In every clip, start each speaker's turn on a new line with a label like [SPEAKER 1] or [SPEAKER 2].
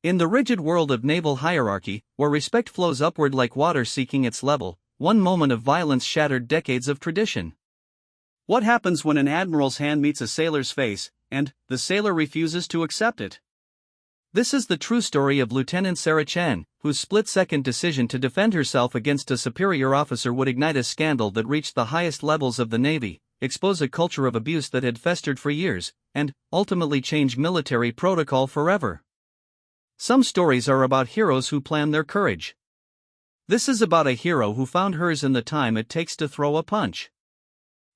[SPEAKER 1] In the rigid world of naval hierarchy, where respect flows upward like water seeking its level, one moment of violence shattered decades of tradition. What happens when an admiral's hand meets a sailor's face, and the sailor refuses to accept it? This is the true story of Lieutenant Sarah Chen, whose split-second decision to defend herself against a superior officer would ignite a scandal that reached the highest levels of the Navy, expose a culture of abuse that had festered for years, and ultimately change military protocol forever. Some stories are about heroes who plan their courage. This is about a hero who found hers in the time it takes to throw a punch.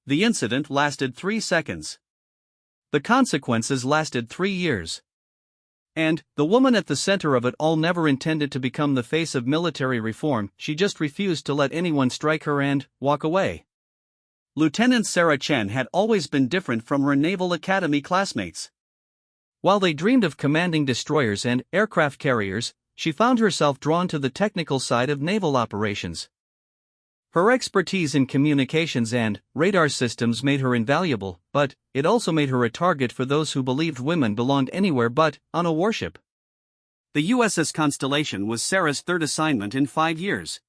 [SPEAKER 1] The incident lasted 3 seconds. The consequences lasted 3 years. And the woman at the center of it all never intended to become the face of military reform, she just refused to let anyone strike her and walk away. Lieutenant Sarah Chen had always been different from her Naval Academy classmates. While they dreamed of commanding destroyers and aircraft carriers, she found herself drawn to the technical side of naval operations. Her expertise in communications and radar systems made her invaluable, but it also made her a target for those who believed women belonged anywhere but on a warship. The USS Constellation was Sarah's third assignment in 5 years.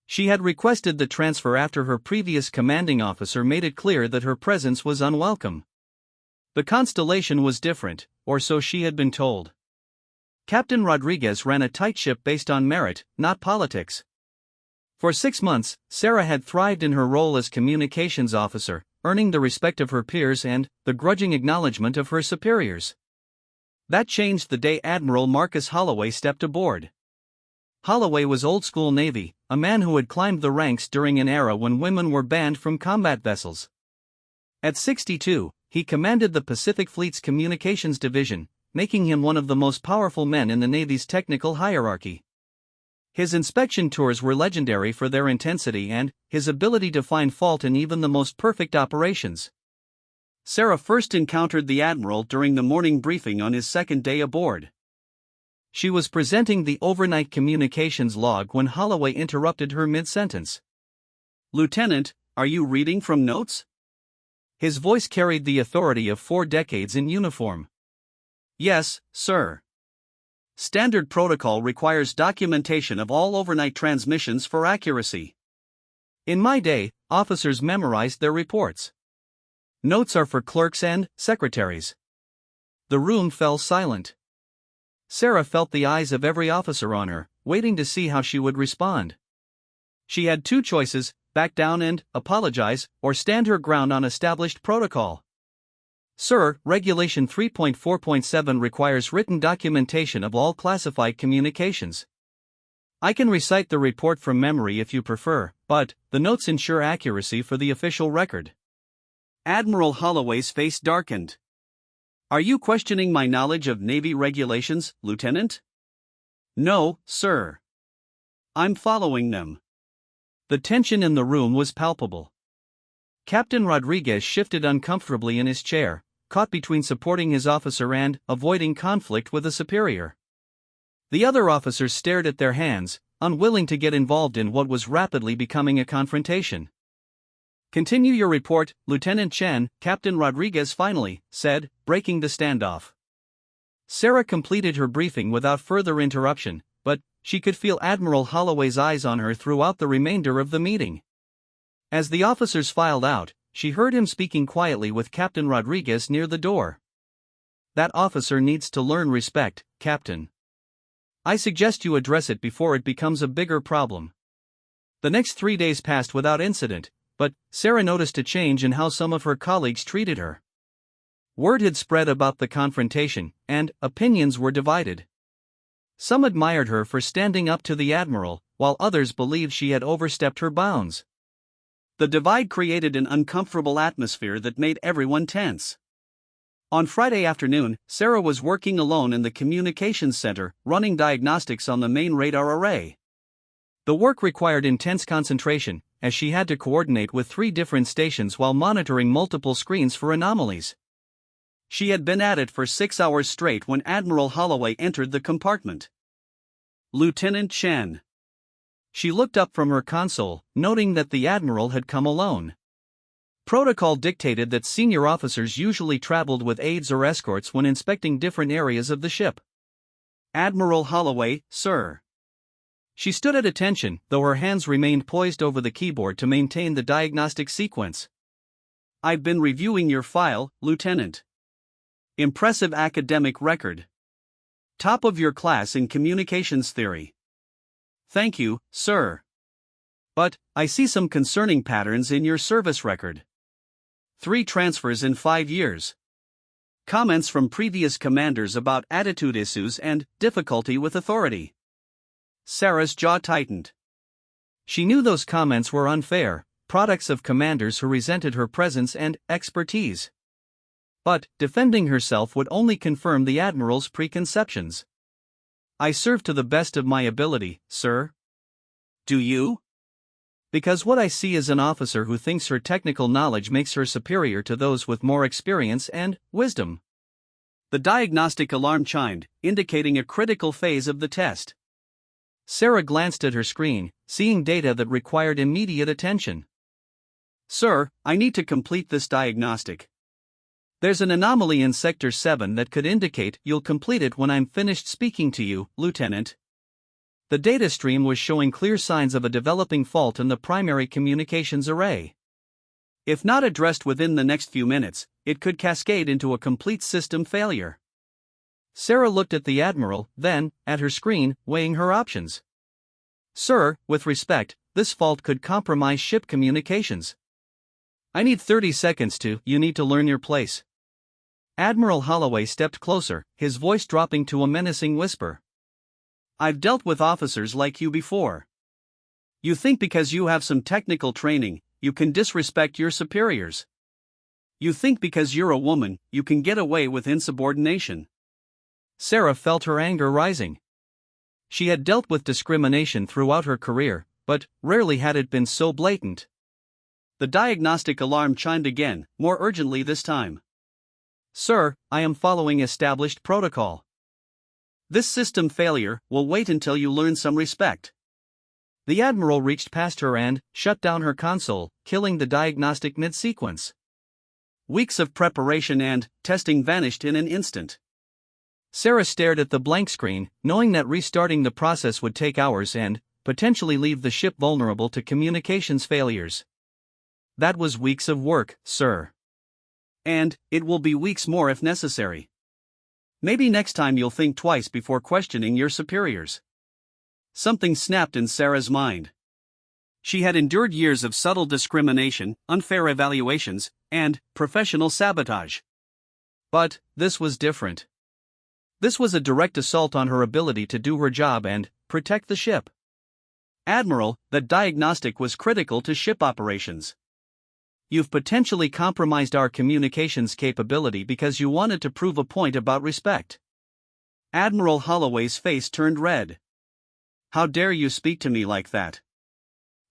[SPEAKER 1] She had requested the transfer after her previous commanding officer made it clear that her presence was unwelcome. The Constellation was different, or so she had been told. Captain Rodriguez ran a tight ship based on merit, not politics. For 6 months, Sarah had thrived in her role as communications officer, earning the respect of her peers and the grudging acknowledgement of her superiors. That changed the day Admiral Marcus Holloway stepped aboard. Holloway was old-school Navy, a man who had climbed the ranks during an era when women were banned from combat vessels. At 62, he commanded the Pacific Fleet's Communications Division, making him one of the most powerful men in the Navy's technical hierarchy. His inspection tours were legendary for their intensity and his ability to find fault in even the most perfect operations. Sarah first encountered the Admiral during the morning briefing on his second day aboard. She was presenting the overnight communications log when Holloway interrupted her mid-sentence. "Lieutenant, are you reading from notes?" His voice carried the authority of 4 decades in uniform. "Yes, sir. Standard protocol requires documentation of all overnight transmissions for accuracy. In my day, officers memorized their reports. Notes are for clerks and secretaries." The room fell silent. Sarah felt the eyes of every officer on her, waiting to see how she would respond. She had 2 choices: back down and apologize, or stand her ground on established protocol. "Sir, Regulation 3.4.7 requires written documentation of all classified communications. I can recite the report from memory if you prefer, but the notes ensure accuracy for the official record." Admiral Holloway's face darkened. "Are you questioning my knowledge of Navy regulations, Lieutenant?" "No, sir. I'm following them." The tension in the room was palpable. Captain Rodriguez shifted uncomfortably in his chair, caught between supporting his officer and avoiding conflict with a superior. The other officers stared at their hands, unwilling to get involved in what was rapidly becoming a confrontation. "Continue your report, Lieutenant Chen," Captain Rodriguez finally said, breaking the standoff. Sarah completed her briefing without further interruption, but she could feel Admiral Holloway's eyes on her throughout the remainder of the meeting. As the officers filed out, she heard him speaking quietly with Captain Rodriguez near the door. "That officer needs to learn respect, Captain. I suggest you address it before it becomes a bigger problem." The next 3 days passed without incident, but Sarah noticed a change in how some of her colleagues treated her. Word had spread about the confrontation, and opinions were divided. Some admired her for standing up to the Admiral, while others believed she had overstepped her bounds. The divide created an uncomfortable atmosphere that made everyone tense. On Friday afternoon, Sarah was working alone in the communications center, running diagnostics on the main radar array. The work required intense concentration, as she had to coordinate with 3 different stations while monitoring multiple screens for anomalies. She had been at it for 6 hours straight when Admiral Holloway entered the compartment. "Lieutenant Chen." She looked up from her console, noting that the Admiral had come alone. Protocol dictated that senior officers usually traveled with aides or escorts when inspecting different areas of the ship. Admiral Holloway, sir. She stood at attention, though her hands remained poised over the keyboard to maintain the diagnostic sequence. I've been reviewing your file, Lieutenant. Impressive academic record. Top of your class in communications theory. Thank you, sir. But, I see some concerning patterns in your service record. 3 transfers in 5 years. Comments from previous commanders about attitude issues and difficulty with authority. Sarah's jaw tightened. She knew those comments were unfair, products of commanders who resented her presence and expertise. But, defending herself would only confirm the Admiral's preconceptions. I serve to the best of my ability, sir. Do you? Because what I see is an officer who thinks her technical knowledge makes her superior to those with more experience and wisdom. The diagnostic alarm chimed, indicating a critical phase of the test. Sarah glanced at her screen, seeing data that required immediate attention. Sir, I need to complete this diagnostic. There's an anomaly in Sector 7 that could indicate you'll complete it when I'm finished speaking to you, Lieutenant. The data stream was showing clear signs of a developing fault in the primary communications array. If not addressed within the next few minutes, it could cascade into a complete system failure. Sarah looked at the Admiral, then, at her screen, weighing her options. Sir, with respect, this fault could compromise ship communications. I need 30 seconds you need to learn your place. Admiral Holloway stepped closer, his voice dropping to a menacing whisper. I've dealt with officers like you before. You think because you have some technical training, you can disrespect your superiors. You think because you're a woman, you can get away with insubordination. Sarah felt her anger rising. She had dealt with discrimination throughout her career, but rarely had it been so blatant. The diagnostic alarm chimed again, more urgently this time. Sir, I am following established protocol. This system failure will wait until you learn some respect. The Admiral reached past her and shut down her console, killing the diagnostic mid-sequence. Weeks of preparation and testing vanished in an instant. Sarah stared at the blank screen, knowing that restarting the process would take hours and potentially leave the ship vulnerable to communications failures. That was weeks of work, sir. And it will be weeks more if necessary. Maybe next time you'll think twice before questioning your superiors. Something snapped in Sarah's mind. She had endured years of subtle discrimination, unfair evaluations, and professional sabotage. But this was different. This was a direct assault on her ability to do her job and protect the ship. Admiral, that diagnostic was critical to ship operations. You've potentially compromised our communications capability because you wanted to prove a point about respect. Admiral Holloway's face turned red. How dare you speak to me like that?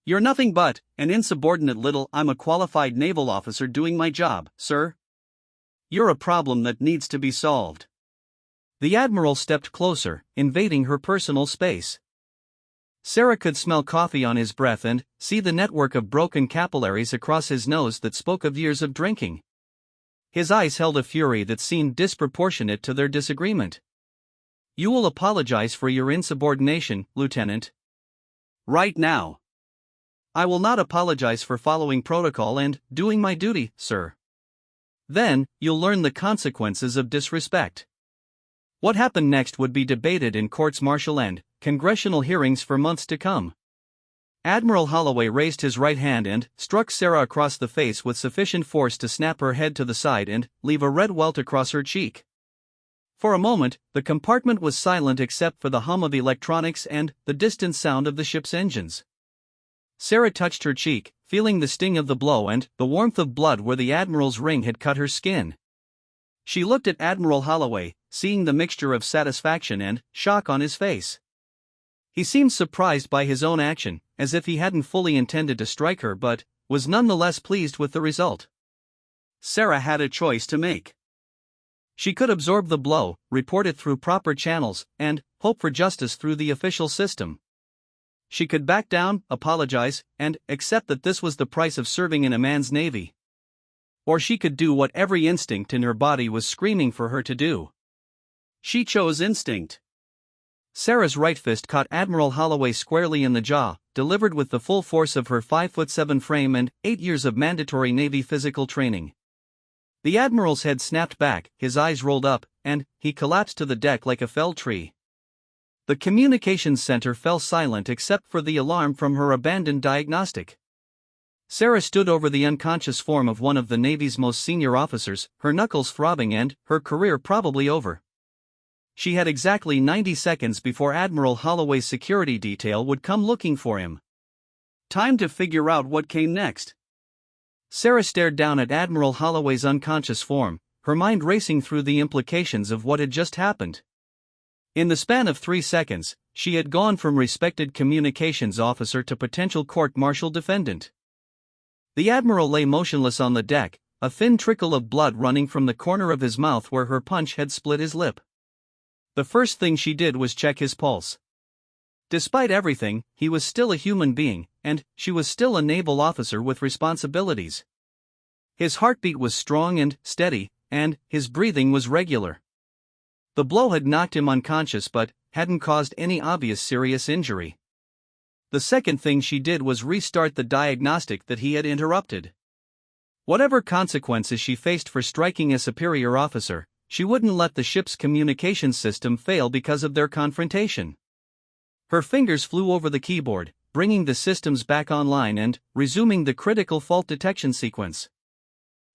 [SPEAKER 1] You're nothing but an insubordinate little. I'm a qualified naval officer doing my job, sir. You're a problem that needs to be solved. The Admiral stepped closer, invading her personal space. Sarah could smell coffee on his breath and see the network of broken capillaries across his nose that spoke of years of drinking. His eyes held a fury that seemed disproportionate to their disagreement. You will apologize for your insubordination, Lieutenant. Right now. I will not apologize for following protocol and doing my duty, sir. Then, you'll learn the consequences of disrespect. What happened next would be debated in courts-martial and congressional hearings for months to come. Admiral Holloway raised his right hand and struck Sarah across the face with sufficient force to snap her head to the side and leave a red welt across her cheek. For a moment, the compartment was silent except for the hum of electronics and the distant sound of the ship's engines. Sarah touched her cheek, feeling the sting of the blow and the warmth of blood where the Admiral's ring had cut her skin. She looked at Admiral Holloway, seeing the mixture of satisfaction and shock on his face. He seemed surprised by his own action, as if he hadn't fully intended to strike her but was nonetheless pleased with the result. Sarah had a choice to make. She could absorb the blow, report it through proper channels, and hope for justice through the official system. She could back down, apologize, and accept that this was the price of serving in a man's navy. Or she could do what every instinct in her body was screaming for her to do. She chose instinct. Sarah's right fist caught Admiral Holloway squarely in the jaw, delivered with the full force of her 5'7" frame and 8 years of mandatory Navy physical training. The Admiral's head snapped back, his eyes rolled up, and he collapsed to the deck like a felled tree. The communications center fell silent except for the alarm from her abandoned diagnostic. Sarah stood over the unconscious form of one of the Navy's most senior officers, her knuckles throbbing and her career probably over. She had exactly 90 seconds before Admiral Holloway's security detail would come looking for him. Time to figure out what came next. Sarah stared down at Admiral Holloway's unconscious form, her mind racing through the implications of what had just happened. In the span of 3 seconds, she had gone from respected communications officer to potential court-martial defendant. The Admiral lay motionless on the deck, a thin trickle of blood running from the corner of his mouth where her punch had split his lip. The first thing she did was check his pulse. Despite everything, he was still a human being, and she was still a naval officer with responsibilities. His heartbeat was strong and steady, and his breathing was regular. The blow had knocked him unconscious but hadn't caused any obvious serious injury. The second thing she did was restart the diagnostic that he had interrupted. Whatever consequences she faced for striking a superior officer, she wouldn't let the ship's communications system fail because of their confrontation. Her fingers flew over the keyboard, bringing the systems back online and resuming the critical fault detection sequence.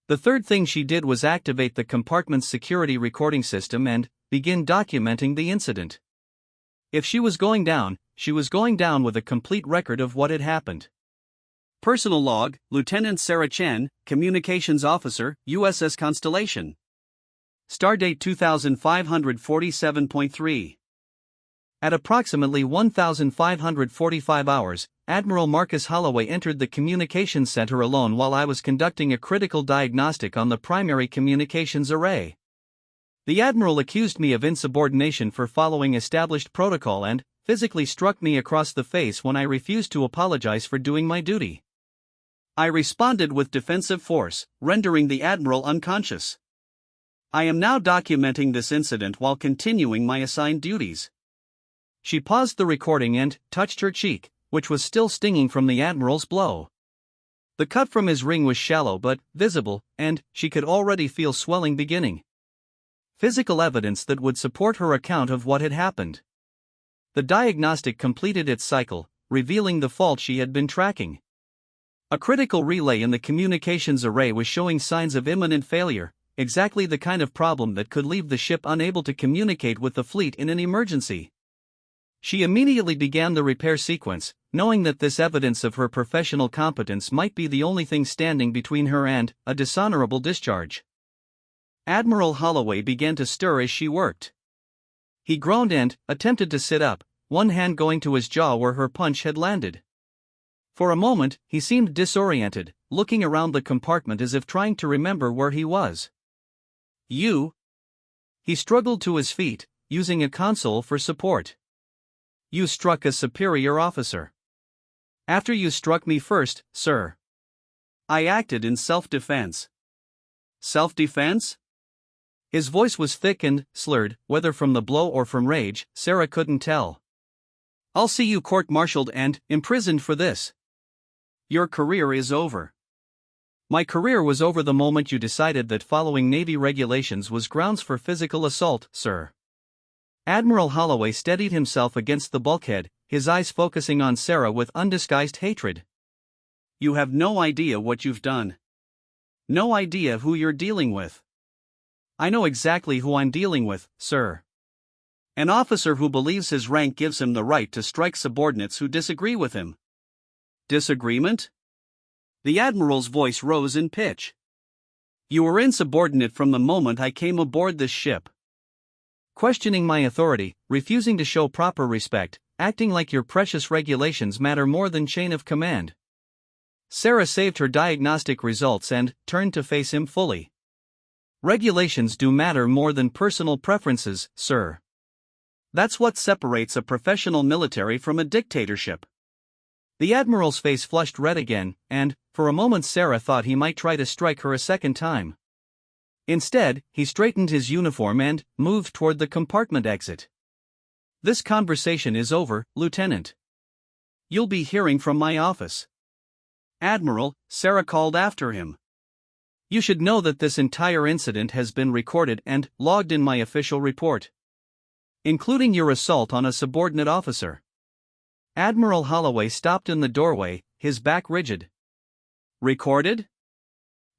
[SPEAKER 1] The third thing she did was activate the compartment's security recording system and begin documenting the incident. If she was going down, she was going down with a complete record of what had happened. Personal log, Lieutenant Sarah Chen, Communications Officer, USS Constellation. Stardate 2547.3. At approximately 1545 hours, Admiral Marcus Holloway entered the communications center alone while I was conducting a critical diagnostic on the primary communications array. The Admiral accused me of insubordination for following established protocol and physically struck me across the face when I refused to apologize for doing my duty. I responded with defensive force, rendering the Admiral unconscious. I am now documenting this incident while continuing my assigned duties. She paused the recording and touched her cheek, which was still stinging from the Admiral's blow. The cut from his ring was shallow but visible, and she could already feel swelling beginning. Physical evidence that would support her account of what had happened. The diagnostic completed its cycle, revealing the fault she had been tracking. A critical relay in the communications array was showing signs of imminent failure, exactly the kind of problem that could leave the ship unable to communicate with the fleet in an emergency. She immediately began the repair sequence, knowing that this evidence of her professional competence might be the only thing standing between her and a dishonorable discharge. Admiral Holloway began to stir as she worked. He groaned and attempted to sit up, one hand going to his jaw where her punch had landed. For a moment, he seemed disoriented, looking around the compartment as if trying to remember where he was. You? He struggled to his feet, using a console for support. You struck a superior officer. After you struck me first, sir. I acted in self-defense. Self-defense? His voice was thick and slurred, whether from the blow or from rage, Sarah couldn't tell. I'll see you court-martialed and imprisoned for this. Your career is over. My career was over the moment you decided that following Navy regulations was grounds for physical assault, sir. Admiral Holloway steadied himself against the bulkhead, his eyes focusing on Sarah with undisguised hatred. You have no idea what you've done. No idea who you're dealing with. I know exactly who I'm dealing with, sir. An officer who believes his rank gives him the right to strike subordinates who disagree with him. Disagreement? The Admiral's voice rose in pitch. You were insubordinate from the moment I came aboard this ship. Questioning my authority, refusing to show proper respect, acting like your precious regulations matter more than chain of command. Sarah saved her diagnostic results and turned to face him fully. Regulations do matter more than personal preferences, sir. That's what separates a professional military from a dictatorship. The Admiral's face flushed red again, and, for a moment Sarah thought he might try to strike her a second time. Instead, he straightened his uniform and moved toward the compartment exit. This conversation is over, Lieutenant. You'll be hearing from my office. Admiral, Sarah called after him. You should know that this entire incident has been recorded and logged in my official report, including your assault on a subordinate officer. Admiral Holloway stopped in the doorway, his back rigid. Recorded?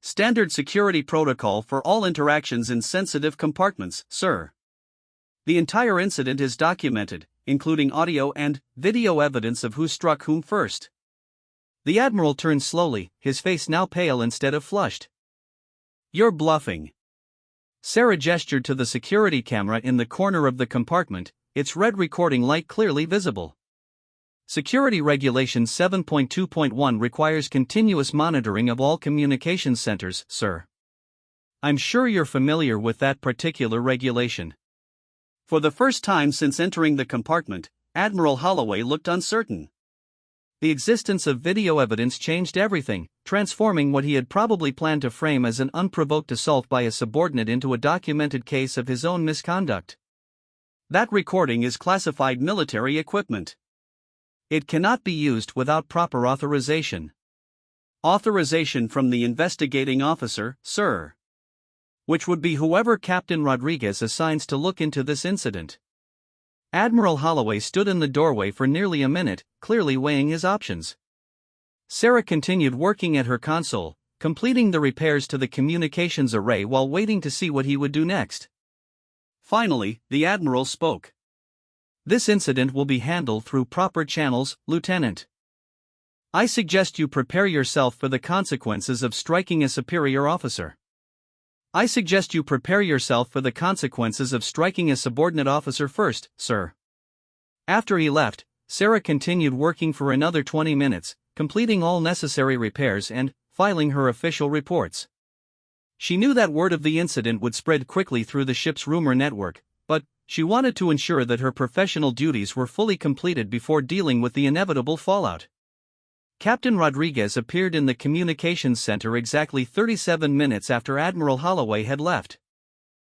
[SPEAKER 1] Standard security protocol for all interactions in sensitive compartments, sir. The entire incident is documented, including audio and video evidence of who struck whom first. The Admiral turned slowly, his face now pale instead of flushed. You're bluffing. Sarah gestured to the security camera in the corner of the compartment, its red recording light clearly visible. Security Regulation 7.2.1 requires continuous monitoring of all communications centers, sir. I'm sure you're familiar with that particular regulation. For the first time since entering the compartment, Admiral Holloway looked uncertain. The existence of video evidence changed everything, transforming what he had probably planned to frame as an unprovoked assault by a subordinate into a documented case of his own misconduct. That recording is classified military equipment. It cannot be used without proper authorization. Authorization from the investigating officer, sir. Which would be whoever Captain Rodriguez assigns to look into this incident. Admiral Holloway stood in the doorway for nearly a minute, clearly weighing his options. Sarah continued working at her console, completing the repairs to the communications array while waiting to see what he would do next. Finally, the Admiral spoke. This incident will be handled through proper channels, Lieutenant. I suggest you prepare yourself for the consequences of striking a superior officer. I suggest you prepare yourself for the consequences of striking a subordinate officer first, sir. After he left, Sarah continued working for another 20 minutes, completing all necessary repairs and filing her official reports. She knew that word of the incident would spread quickly through the ship's rumor network, but she wanted to ensure that her professional duties were fully completed before dealing with the inevitable fallout. Captain Rodriguez appeared in the communications center exactly 37 minutes after Admiral Holloway had left.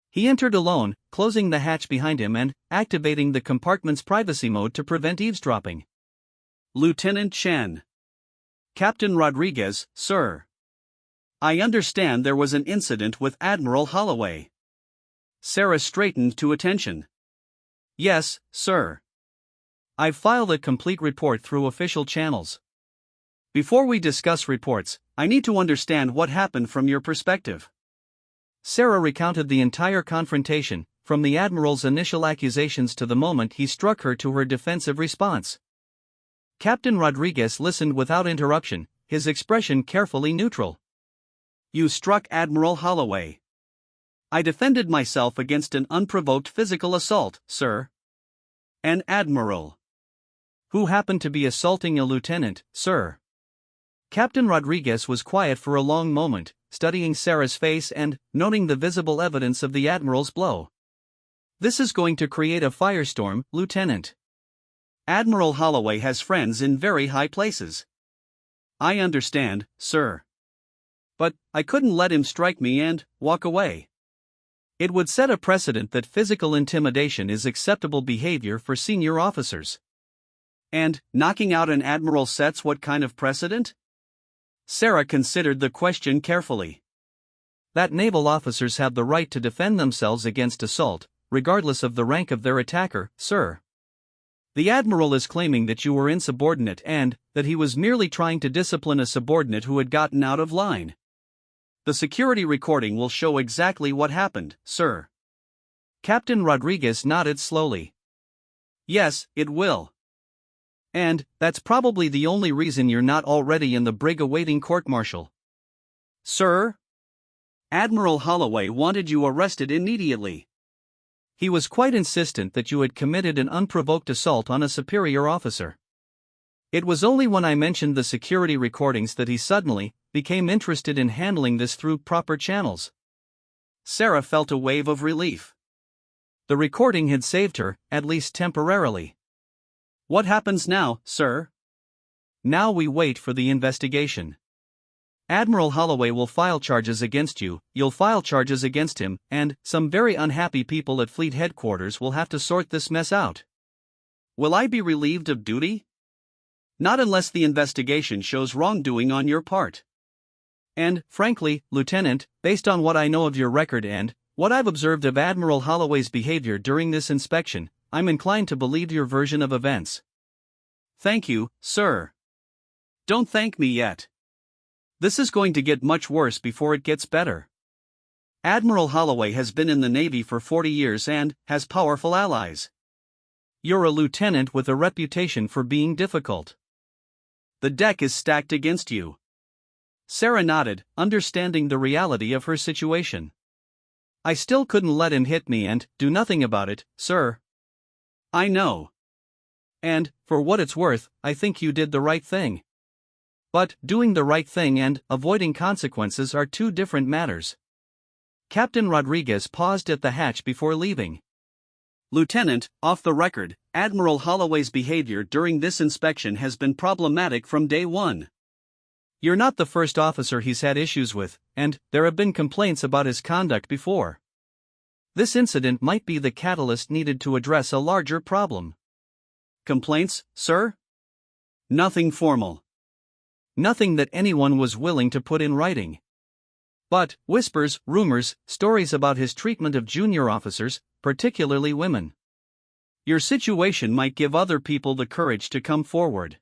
[SPEAKER 1] He entered alone, closing the hatch behind him and activating the compartment's privacy mode to prevent eavesdropping. Lieutenant Chen. Captain Rodriguez, sir. I understand there was an incident with Admiral Holloway. Sarah straightened to attention. Yes, sir. I've filed a complete report through official channels. Before we discuss reports, I need to understand what happened from your perspective. Sarah recounted the entire confrontation, from the Admiral's initial accusations to the moment he struck her to her defensive response. Captain Rodriguez listened without interruption, his expression carefully neutral. You struck Admiral Holloway. I defended myself against an unprovoked physical assault, sir. An admiral. Who happened to be assaulting a lieutenant, sir. Captain Rodriguez was quiet for a long moment, studying Sarah's face and noting the visible evidence of the Admiral's blow. This is going to create a firestorm, Lieutenant. Admiral Holloway has friends in very high places. I understand, sir. But I couldn't let him strike me and walk away. It would set a precedent that physical intimidation is acceptable behavior for senior officers. And knocking out an admiral sets what kind of precedent? Sarah considered the question carefully. That naval officers have the right to defend themselves against assault, regardless of the rank of their attacker, sir. The Admiral is claiming that you were insubordinate and that he was merely trying to discipline a subordinate who had gotten out of line. The security recording will show exactly what happened, sir. Captain Rodriguez nodded slowly. Yes, it will. And that's probably the only reason you're not already in the brig awaiting court-martial. Sir? Admiral Holloway wanted you arrested immediately. He was quite insistent that you had committed an unprovoked assault on a superior officer. It was only when I mentioned the security recordings that he suddenly became interested in handling this through proper channels. Sarah felt a wave of relief. The recording had saved her, at least temporarily. What happens now, sir? Now we wait for the investigation. Admiral Holloway will file charges against you, you'll file charges against him, and some very unhappy people at Fleet Headquarters will have to sort this mess out. Will I be relieved of duty? Not unless the investigation shows wrongdoing on your part. And, frankly, Lieutenant, based on what I know of your record and what I've observed of Admiral Holloway's behavior during this inspection, I'm inclined to believe your version of events. Thank you, sir. Don't thank me yet. This is going to get much worse before it gets better. Admiral Holloway has been in the Navy for 40 years and has powerful allies. You're a lieutenant with a reputation for being difficult. The deck is stacked against you. Sarah nodded, understanding the reality of her situation. I still couldn't let him hit me and do nothing about it, sir. I know. And, for what it's worth, I think you did the right thing. But, doing the right thing and avoiding consequences are two different matters. Captain Rodriguez paused at the hatch before leaving. Lieutenant, off the record, Admiral Holloway's behavior during this inspection has been problematic from day one. You're not the first officer he's had issues with, and there have been complaints about his conduct before. This incident might be the catalyst needed to address a larger problem. Complaints, sir? Nothing formal. Nothing that anyone was willing to put in writing. But whispers, rumors, stories about his treatment of junior officers, particularly women. Your situation might give other people the courage to come forward.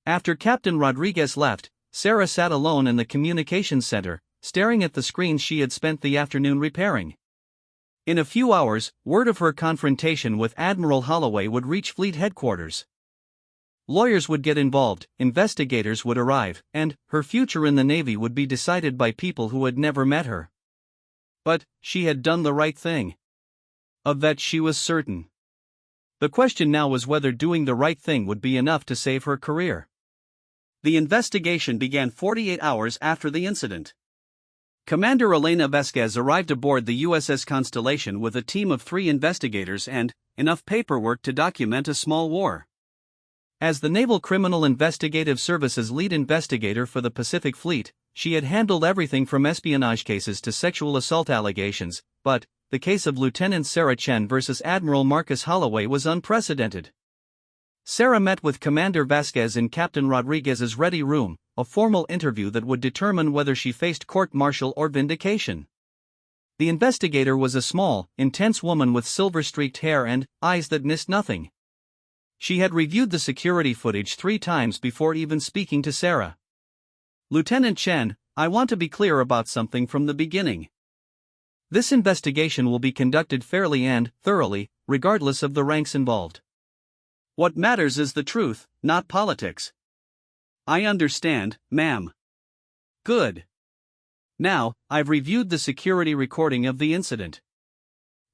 [SPEAKER 1] After Captain Rodriguez left, Sarah sat alone in the communications center, staring at the screen she had spent the afternoon repairing. In a few hours, word of her confrontation with Admiral Holloway would reach Fleet Headquarters. Lawyers would get involved, investigators would arrive, and her future in the Navy would be decided by people who had never met her. But she had done the right thing. Of that she was certain. The question now was whether doing the right thing would be enough to save her career. The investigation began 48 hours after the incident. Commander Elena Vasquez arrived aboard the USS Constellation with a team of 3 investigators and enough paperwork to document a small war. As the Naval Criminal Investigative Service's lead investigator for the Pacific Fleet, she had handled everything from espionage cases to sexual assault allegations, but the case of Lieutenant Sarah Chen versus Admiral Marcus Holloway was unprecedented. Sarah met with Commander Vasquez in Captain Rodriguez's ready room, a formal interview that would determine whether she faced court-martial or vindication. The investigator was a small, intense woman with silver-streaked hair and eyes that missed nothing. She had reviewed the security footage 3 times before even speaking to Sarah. Lieutenant Chen, I want to be clear about something from the beginning. This investigation will be conducted fairly and thoroughly, regardless of the ranks involved. What matters is the truth, not politics. I understand, ma'am. Good. Now, I've reviewed the security recording of the incident.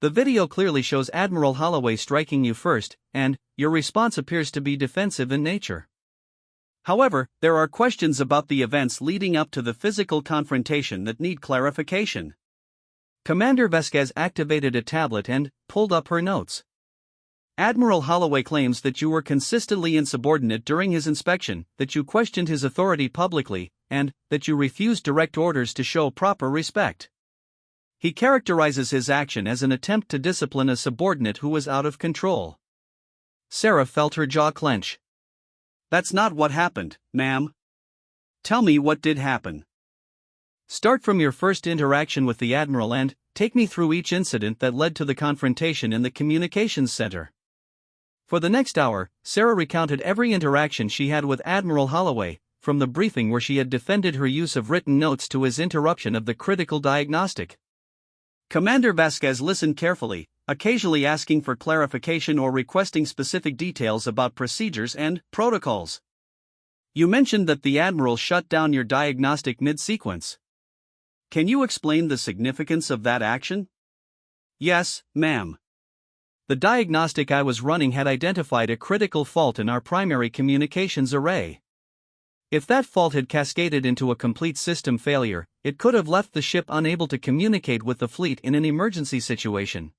[SPEAKER 1] The video clearly shows Admiral Holloway striking you first, and your response appears to be defensive in nature. However, there are questions about the events leading up to the physical confrontation that need clarification. Commander Vasquez activated a tablet and pulled up her notes. Admiral Holloway claims that you were consistently insubordinate during his inspection, that you questioned his authority publicly, and that you refused direct orders to show proper respect. He characterizes his action as an attempt to discipline a subordinate who was out of control. Sarah felt her jaw clench. That's not what happened, ma'am. Tell me what did happen. Start from your first interaction with the Admiral and take me through each incident that led to the confrontation in the communications center. For the next hour, Sarah recounted every interaction she had with Admiral Holloway, from the briefing where she had defended her use of written notes to his interruption of the critical diagnostic. Commander Vasquez listened carefully, occasionally asking for clarification or requesting specific details about procedures and protocols. You mentioned that the Admiral shut down your diagnostic mid-sequence. Can you explain the significance of that action? Yes, ma'am. The diagnostic I was running had identified a critical fault in our primary communications array. If that fault had cascaded into a complete system failure, it could have left the ship unable to communicate with the fleet in an emergency situation.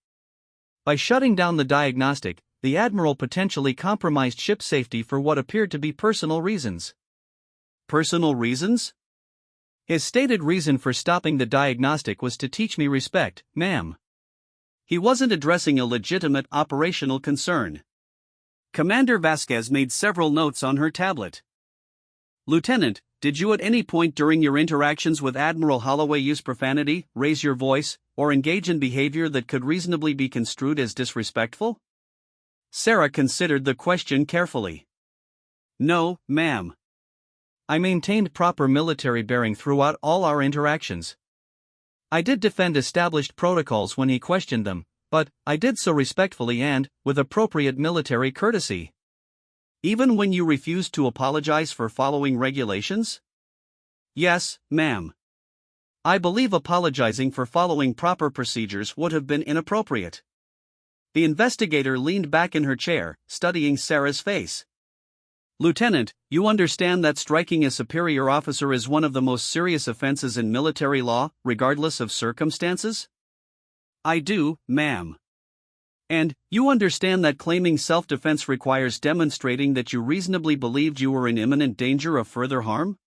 [SPEAKER 1] By shutting down the diagnostic, the Admiral potentially compromised ship safety for what appeared to be personal reasons. Personal reasons? His stated reason for stopping the diagnostic was to teach me respect, ma'am. He wasn't addressing a legitimate operational concern. Commander Vasquez made several notes on her tablet. Lieutenant, did you at any point during your interactions with Admiral Holloway use profanity, raise your voice, or engage in behavior that could reasonably be construed as disrespectful? Sarah considered the question carefully. No, ma'am. I maintained proper military bearing throughout all our interactions. I did defend established protocols when he questioned them, but I did so respectfully and with appropriate military courtesy. Even when you refused to apologize for following regulations? Yes, ma'am. I believe apologizing for following proper procedures would have been inappropriate. The investigator leaned back in her chair, studying Sarah's face. Lieutenant, you understand that striking a superior officer is one of the most serious offenses in military law, regardless of circumstances? I do, ma'am. And, you understand that claiming self-defense requires demonstrating that you reasonably believed you were in imminent danger of further harm?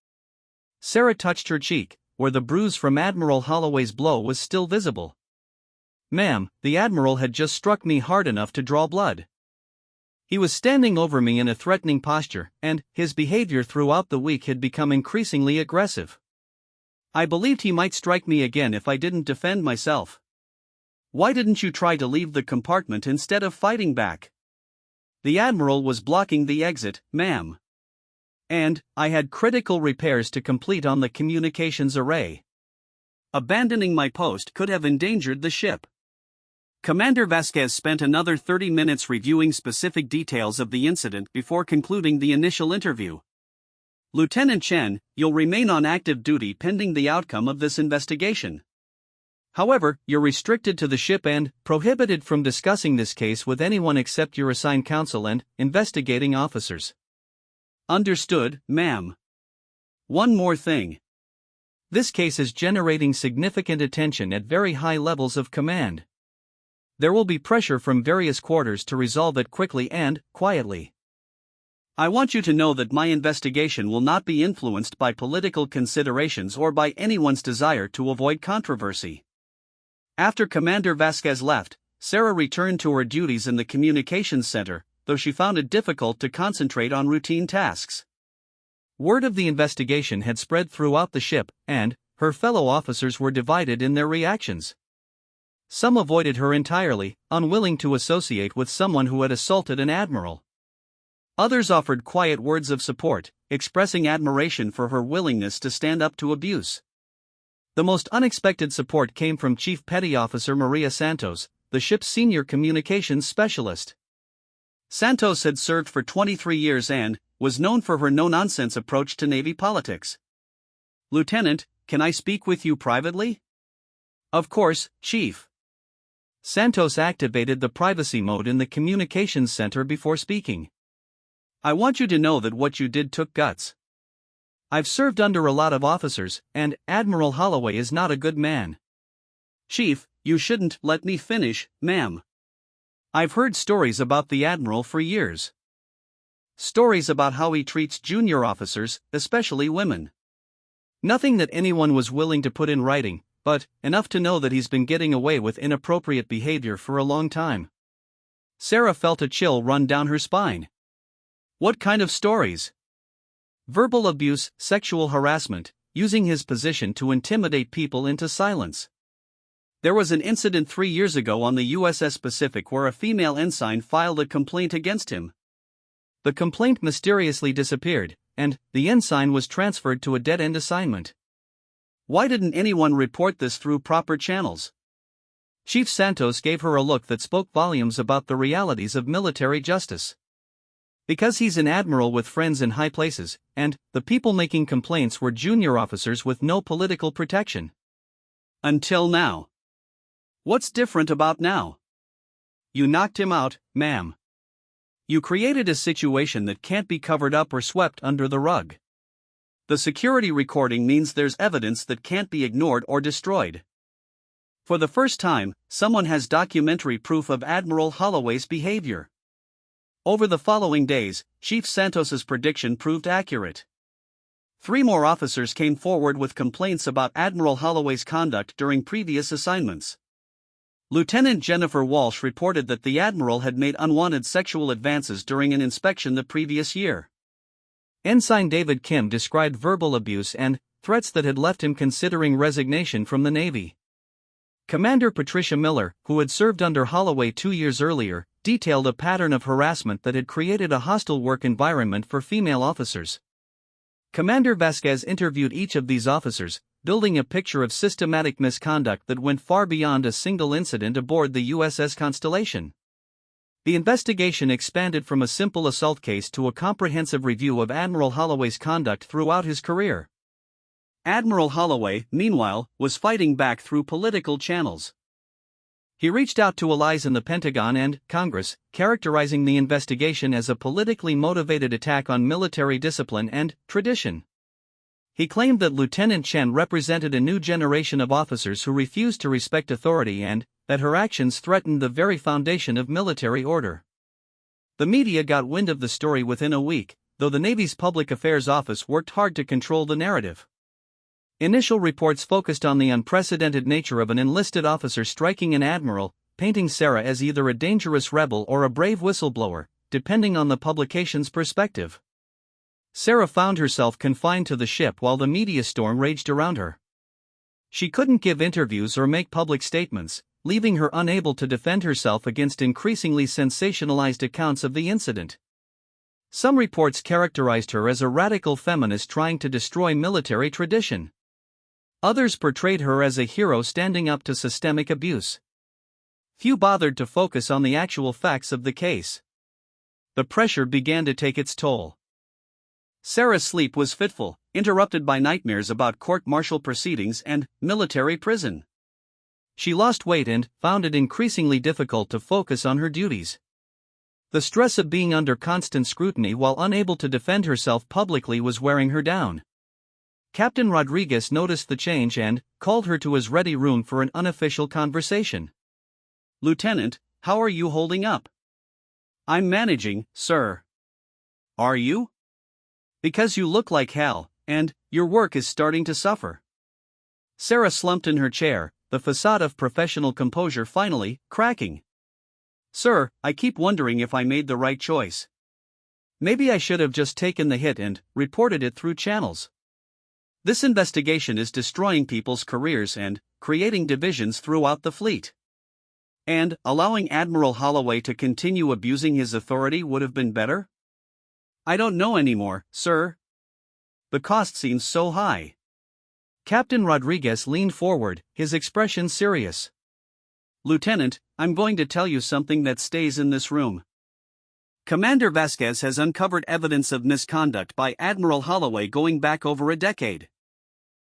[SPEAKER 1] Sarah touched her cheek, where the bruise from Admiral Holloway's blow was still visible. Ma'am, the Admiral had just struck me hard enough to draw blood. He was standing over me in a threatening posture, and his behavior throughout the week had become increasingly aggressive. I believed he might strike me again if I didn't defend myself. Why didn't you try to leave the compartment instead of fighting back? The Admiral was blocking the exit, ma'am. And, I had critical repairs to complete on the communications array. Abandoning my post could have endangered the ship. Commander Vasquez spent another 30 minutes reviewing specific details of the incident before concluding the initial interview. Lieutenant Chen, you'll remain on active duty pending the outcome of this investigation. However, you're restricted to the ship and prohibited from discussing this case with anyone except your assigned counsel and investigating officers. Understood, ma'am. One more thing. This case is generating significant attention at very high levels of command. There will be pressure from various quarters to resolve it quickly and quietly. I want you to know that my investigation will not be influenced by political considerations or by anyone's desire to avoid controversy. After Commander Vasquez left, Sarah returned to her duties in the communications center, though she found it difficult to concentrate on routine tasks. Word of the investigation had spread throughout the ship, and her fellow officers were divided in their reactions. Some avoided her entirely, unwilling to associate with someone who had assaulted an admiral. Others offered quiet words of support, expressing admiration for her willingness to stand up to abuse. The most unexpected support came from Chief Petty Officer Maria Santos, the ship's senior communications specialist. Santos had served for 23 years and was known for her no-nonsense approach to Navy politics. Lieutenant, can I speak with you privately? Of course, Chief. Santos activated the privacy mode in the communications center before speaking. I want you to know that what you did took guts. I've served under a lot of officers, and Admiral Holloway is not a good man. Chief, you shouldn't let me finish, ma'am. I've heard stories about the Admiral for years. Stories about how he treats junior officers, especially women. Nothing that anyone was willing to put in writing, but enough to know that he's been getting away with inappropriate behavior for a long time. Sarah felt a chill run down her spine. What kind of stories? Verbal abuse, sexual harassment, using his position to intimidate people into silence. There was an incident 3 years ago on the USS Pacific where a female ensign filed a complaint against him. The complaint mysteriously disappeared, and the ensign was transferred to a dead-end assignment. Why didn't anyone report this through proper channels? Chief Santos gave her a look that spoke volumes about the realities of military justice. Because he's an admiral with friends in high places, and the people making complaints were junior officers with no political protection. Until now. What's different about now? You knocked him out, ma'am. You created a situation that can't be covered up or swept under the rug. The security recording means there's evidence that can't be ignored or destroyed. For the first time, someone has documentary proof of Admiral Holloway's behavior. Over the following days, Chief Santos's prediction proved accurate. 3 more officers came forward with complaints about Admiral Holloway's conduct during previous assignments. Lieutenant Jennifer Walsh reported that the Admiral had made unwanted sexual advances during an inspection the previous year. Ensign David Kim described verbal abuse and threats that had left him considering resignation from the Navy. Commander Patricia Miller, who had served under Holloway 2 years earlier, detailed a pattern of harassment that had created a hostile work environment for female officers. Commander Vasquez interviewed each of these officers, building a picture of systematic misconduct that went far beyond a single incident aboard the USS Constellation. The investigation expanded from a simple assault case to a comprehensive review of Admiral Holloway's conduct throughout his career. Admiral Holloway, meanwhile, was fighting back through political channels. He reached out to allies in the Pentagon and Congress, characterizing the investigation as a politically motivated attack on military discipline and tradition. He claimed that Lieutenant Chen represented a new generation of officers who refused to respect authority and that her actions threatened the very foundation of military order. The media got wind of the story within a week, though the Navy's Public Affairs Office worked hard to control the narrative. Initial reports focused on the unprecedented nature of an enlisted officer striking an admiral, painting Sarah as either a dangerous rebel or a brave whistleblower, depending on the publication's perspective. Sarah found herself confined to the ship while the media storm raged around her. She couldn't give interviews or make public statements, leaving her unable to defend herself against increasingly sensationalized accounts of the incident. Some reports characterized her as a radical feminist trying to destroy military tradition. Others portrayed her as a hero standing up to systemic abuse. Few bothered to focus on the actual facts of the case. The pressure began to take its toll. Sarah's sleep was fitful, interrupted by nightmares about court-martial proceedings and military prison. She lost weight and found it increasingly difficult to focus on her duties. The stress of being under constant scrutiny while unable to defend herself publicly was wearing her down. Captain Rodriguez noticed the change and called her to his ready room for an unofficial conversation. "Lieutenant, how are you holding up?" "I'm managing, sir." "Are you? Because you look like hell, and your work is starting to suffer." Sarah slumped in her chair, the facade of professional composure finally cracking. "Sir, I keep wondering if I made the right choice. Maybe I should have just taken the hit and reported it through channels. This investigation is destroying people's careers and creating divisions throughout the fleet. And allowing Admiral Holloway to continue abusing his authority would have been better? I don't know anymore, sir. The cost seems so high." Captain Rodriguez leaned forward, his expression serious. "Lieutenant, I'm going to tell you something that stays in this room. Commander Vasquez has uncovered evidence of misconduct by Admiral Holloway going back over a decade.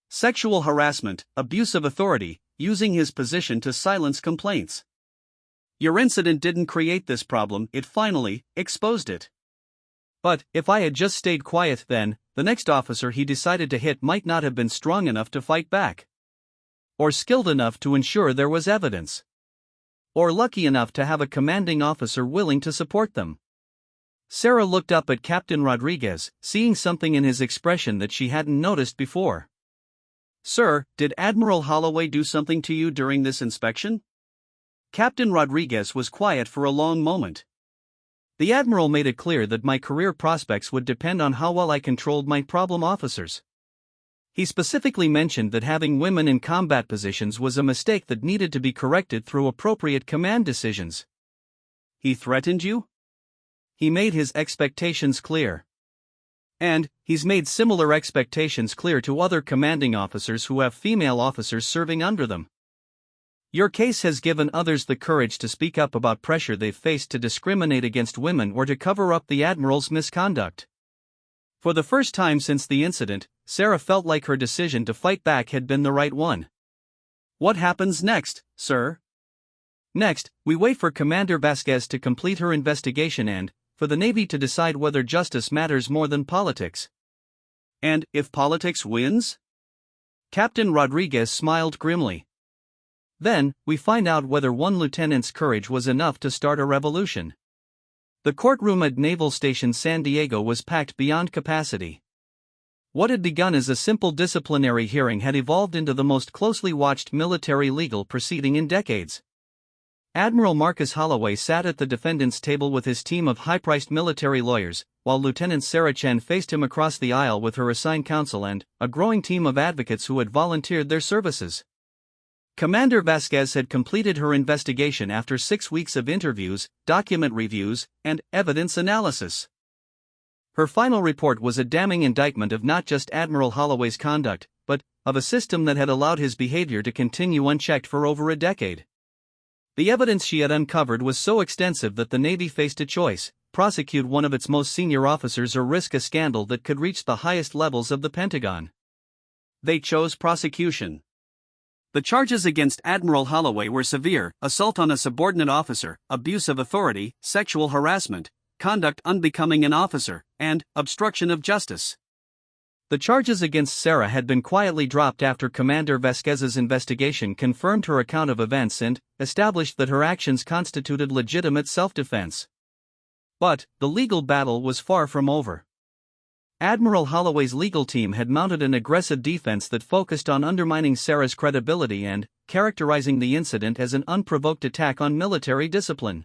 [SPEAKER 1] Sexual harassment, abuse of authority, using his position to silence complaints. Your incident didn't create this problem, it finally exposed it. But if I had just stayed quiet then, the next officer he decided to hit might not have been strong enough to fight back. Or skilled enough to ensure there was evidence. Or lucky enough to have a commanding officer willing to support them." Sarah looked up at Captain Rodriguez, seeing something in his expression that she hadn't noticed before. "Sir, did Admiral Holloway do something to you during this inspection?" Captain Rodriguez was quiet for a long moment. "The Admiral made it clear that my career prospects would depend on how well I controlled my problem officers. He specifically mentioned that having women in combat positions was a mistake that needed to be corrected through appropriate command decisions." "He threatened you?" "He made his expectations clear. And he's made similar expectations clear to other commanding officers who have female officers serving under them. Your case has given others the courage to speak up about pressure they've faced to discriminate against women or to cover up the Admiral's misconduct." For the first time since the incident, Sarah felt like her decision to fight back had been the right one. "What happens next, sir?" "Next, we wait for Commander Vasquez to complete her investigation and for the Navy to decide whether justice matters more than politics." "And if politics wins?" Captain Rodriguez smiled grimly. "Then, we find out whether one lieutenant's courage was enough to start a revolution." The courtroom at Naval Station San Diego was packed beyond capacity. What had begun as a simple disciplinary hearing had evolved into the most closely watched military legal proceeding in decades. Admiral Marcus Holloway sat at the defendant's table with his team of high-priced military lawyers, while Lieutenant Sarah Chen faced him across the aisle with her assigned counsel and a growing team of advocates who had volunteered their services. Commander Vasquez had completed her investigation after 6 weeks of interviews, document reviews, and evidence analysis. Her final report was a damning indictment of not just Admiral Holloway's conduct, but of a system that had allowed his behavior to continue unchecked for over a decade. The evidence she had uncovered was so extensive that the Navy faced a choice: prosecute one of its most senior officers or risk a scandal that could reach the highest levels of the Pentagon. They chose prosecution. The charges against Admiral Holloway were severe: assault on a subordinate officer, abuse of authority, sexual harassment, conduct unbecoming an officer, and obstruction of justice. The charges against Sarah had been quietly dropped after Commander Vasquez's investigation confirmed her account of events and established that her actions constituted legitimate self-defense. But the legal battle was far from over. Admiral Holloway's legal team had mounted an aggressive defense that focused on undermining Sarah's credibility and characterizing the incident as an unprovoked attack on military discipline.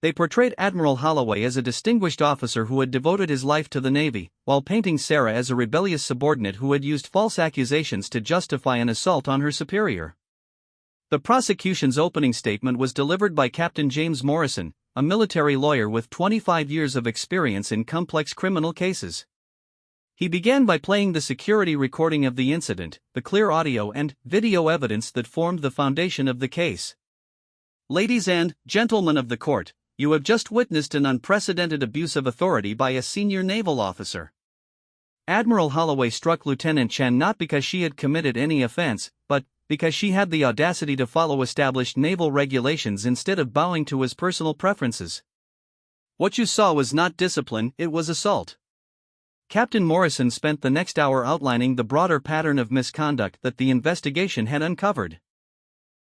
[SPEAKER 1] They portrayed Admiral Holloway as a distinguished officer who had devoted his life to the Navy, while painting Sarah as a rebellious subordinate who had used false accusations to justify an assault on her superior. The prosecution's opening statement was delivered by Captain James Morrison, a military lawyer with 25 years of experience in complex criminal cases. He began by playing the security recording of the incident, the clear audio and video evidence that formed the foundation of the case. "Ladies and gentlemen of the court, you have just witnessed an unprecedented abuse of authority by a senior naval officer. Admiral Holloway struck Lieutenant Chen not because she had committed any offense, but because she had the audacity to follow established naval regulations instead of bowing to his personal preferences. What you saw was not discipline, it was assault." Captain Morrison spent the next hour outlining the broader pattern of misconduct that the investigation had uncovered.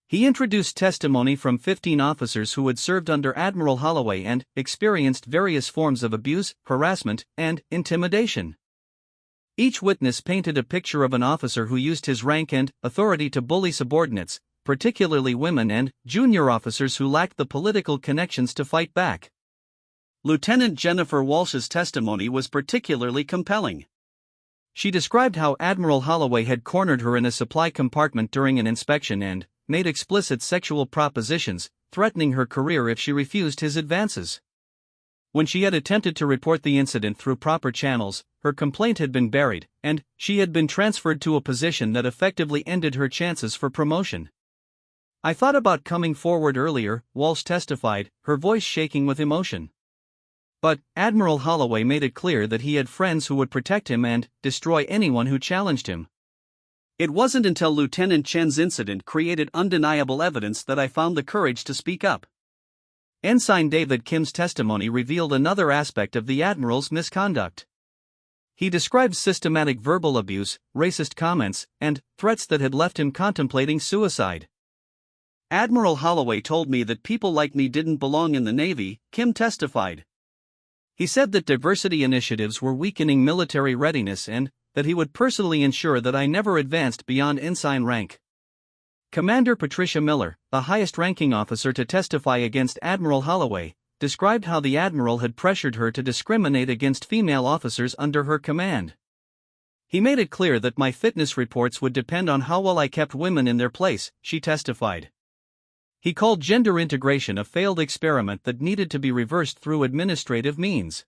[SPEAKER 1] He introduced testimony from 15 officers who had served under Admiral Holloway and experienced various forms of abuse, harassment, and intimidation. Each witness painted a picture of an officer who used his rank and authority to bully subordinates, particularly women and junior officers who lacked the political connections to fight back. Lieutenant Jennifer Walsh's testimony was particularly compelling. She described how Admiral Holloway had cornered her in a supply compartment during an inspection and made explicit sexual propositions, threatening her career if she refused his advances. When she had attempted to report the incident through proper channels, her complaint had been buried, and she had been transferred to a position that effectively ended her chances for promotion. "I thought about coming forward earlier," Walsh testified, her voice shaking with emotion. But Admiral Holloway made it clear that he had friends who would protect him and destroy anyone who challenged him. "It wasn't until Lieutenant Chen's incident created undeniable evidence that I found the courage to speak up." Ensign David Kim's testimony revealed another aspect of the Admiral's misconduct. He described systematic verbal abuse, racist comments, and threats that had left him contemplating suicide. "Admiral Holloway told me that people like me didn't belong in the Navy," Kim testified. He said that diversity initiatives were weakening military readiness and that he would personally ensure that I never advanced beyond ensign rank. Commander Patricia Miller, the highest-ranking officer to testify against Admiral Holloway, described how the Admiral had pressured her to discriminate against female officers under her command. "He made it clear that my fitness reports would depend on how well I kept women in their place," she testified. He called gender integration a failed experiment that needed to be reversed through administrative means.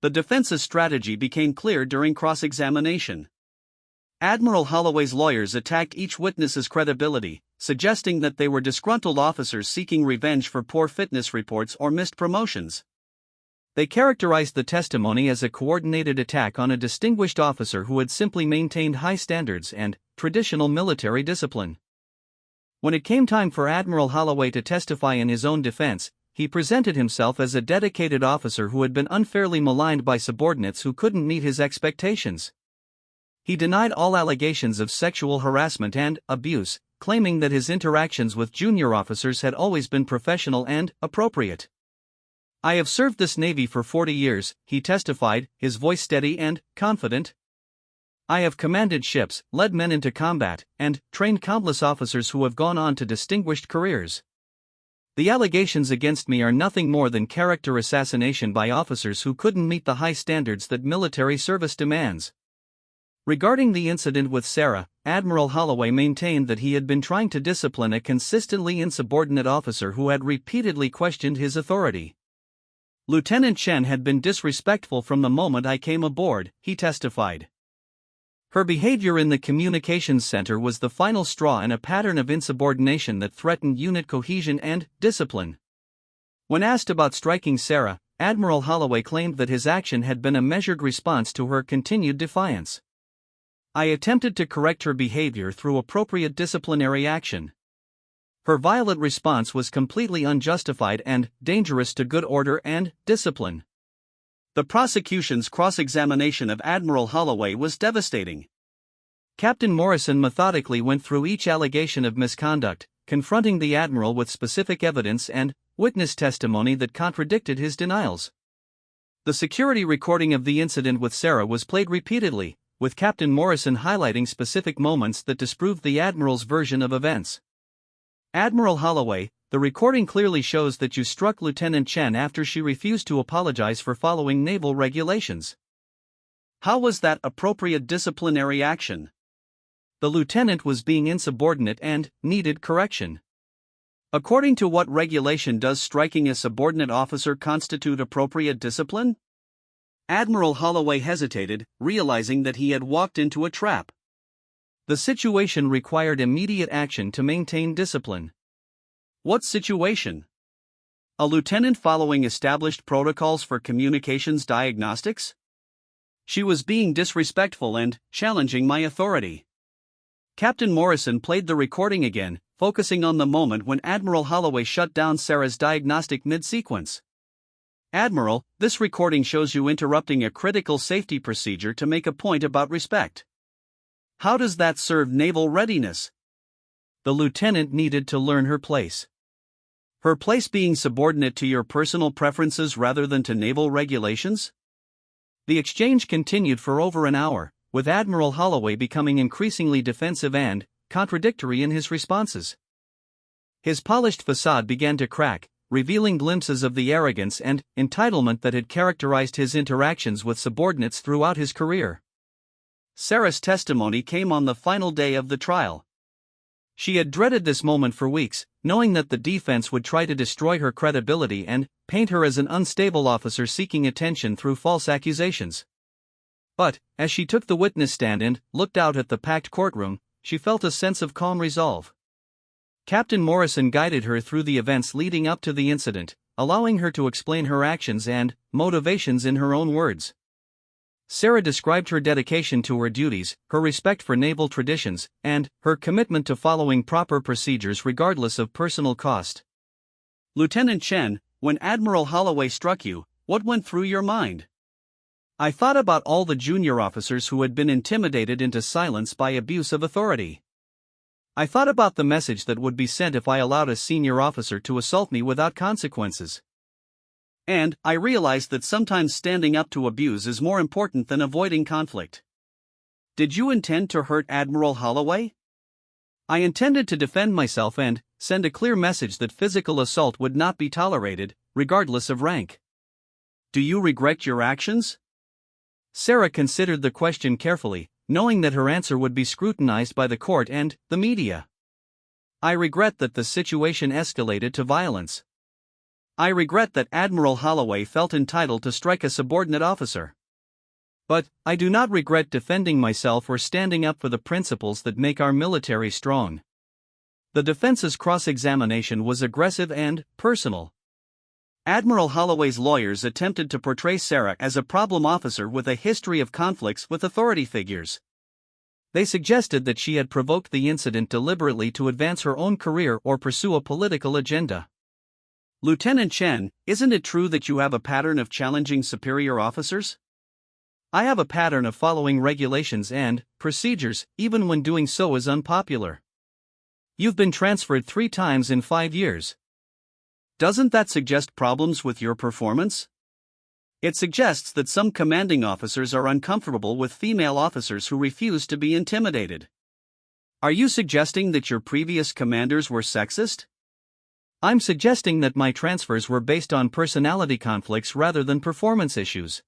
[SPEAKER 1] The defense's strategy became clear during cross-examination. Admiral Holloway's lawyers attacked each witness's credibility, suggesting that they were disgruntled officers seeking revenge for poor fitness reports or missed promotions. They characterized the testimony as a coordinated attack on a distinguished officer who had simply maintained high standards and traditional military discipline. When it came time for Admiral Holloway to testify in his own defense, he presented himself as a dedicated officer who had been unfairly maligned by subordinates who couldn't meet his expectations. He denied all allegations of sexual harassment and abuse, claiming that his interactions with junior officers had always been professional and appropriate. "I have served this Navy for 40 years, he testified, his voice steady and confident. "I have commanded ships, led men into combat, and trained countless officers who have gone on to distinguished careers. The allegations against me are nothing more than character assassination by officers who couldn't meet the high standards that military service demands. Regarding the incident with Sarah, Admiral Holloway maintained that he had been trying to discipline a consistently insubordinate officer who had repeatedly questioned his authority. Lieutenant Chen had been disrespectful from the moment I came aboard, he testified. Her behavior in the communications center was the final straw in a pattern of insubordination that threatened unit cohesion and discipline. When asked about striking Sarah, Admiral Holloway claimed that his action had been a measured response to her continued defiance. I attempted to correct her behavior through appropriate disciplinary action. Her violent response was completely unjustified and dangerous to good order and discipline. The prosecution's cross-examination of Admiral Holloway was devastating. Captain Morrison methodically went through each allegation of misconduct, confronting the Admiral with specific evidence and witness testimony that contradicted his denials. The security recording of the incident with Sarah was played repeatedly, with Captain Morrison highlighting specific moments that disproved the Admiral's version of events. Admiral Holloway, the recording clearly shows that you struck Lieutenant Chen after she refused to apologize for following naval regulations. How was that appropriate disciplinary action? The lieutenant was being insubordinate and needed correction. According to what regulation does striking a subordinate officer constitute appropriate discipline? Admiral Holloway hesitated, realizing that he had walked into a trap. The situation required immediate action to maintain discipline. What situation? A lieutenant following established protocols for communications diagnostics? She was being disrespectful and challenging my authority. Captain Morrison played the recording again, focusing on the moment when Admiral Holloway shut down Sarah's diagnostic mid-sequence. Admiral, this recording shows you interrupting a critical safety procedure to make a point about respect. How does that serve naval readiness? The lieutenant needed to learn her place. Her place being subordinate to your personal preferences rather than to naval regulations? The exchange continued for over an hour, with Admiral Holloway becoming increasingly defensive and contradictory in his responses. His polished facade began to crack, revealing glimpses of the arrogance and entitlement that had characterized his interactions with subordinates throughout his career. Sarah's testimony came on the final day of the trial. She had dreaded this moment for weeks, knowing that the defense would try to destroy her credibility and paint her as an unstable officer seeking attention through false accusations. But, as she took the witness stand and looked out at the packed courtroom, she felt a sense of calm resolve. Captain Morrison guided her through the events leading up to the incident, allowing her to explain her actions and motivations in her own words. Sarah described her dedication to her duties, her respect for naval traditions, and her commitment to following proper procedures regardless of personal cost. Lieutenant Chen, when Admiral Holloway struck you, what went through your mind? I thought about all the junior officers who had been intimidated into silence by abuse of authority. I thought about the message that would be sent if I allowed a senior officer to assault me without consequences. And I realized that sometimes standing up to abuse is more important than avoiding conflict. Did you intend to hurt Admiral Holloway? I intended to defend myself and send a clear message that physical assault would not be tolerated, regardless of rank. Do you regret your actions? Sarah considered the question carefully, knowing that her answer would be scrutinized by the court and the media. I regret that the situation escalated to violence. I regret that Admiral Holloway felt entitled to strike a subordinate officer. But I do not regret defending myself or standing up for the principles that make our military strong. The defense's cross-examination was aggressive and personal. Admiral Holloway's lawyers attempted to portray Sarah as a problem officer with a history of conflicts with authority figures. They suggested that she had provoked the incident deliberately to advance her own career or pursue a political agenda. Lieutenant Chen, isn't it true that you have a pattern of challenging superior officers? I have a pattern of following regulations and procedures, even when doing so is unpopular. You've been transferred 3 times in 5 years. Doesn't that suggest problems with your performance? It suggests that some commanding officers are uncomfortable with female officers who refuse to be intimidated. Are you suggesting that your previous commanders were sexist? I'm suggesting that my transfers were based on personality conflicts rather than performance issues.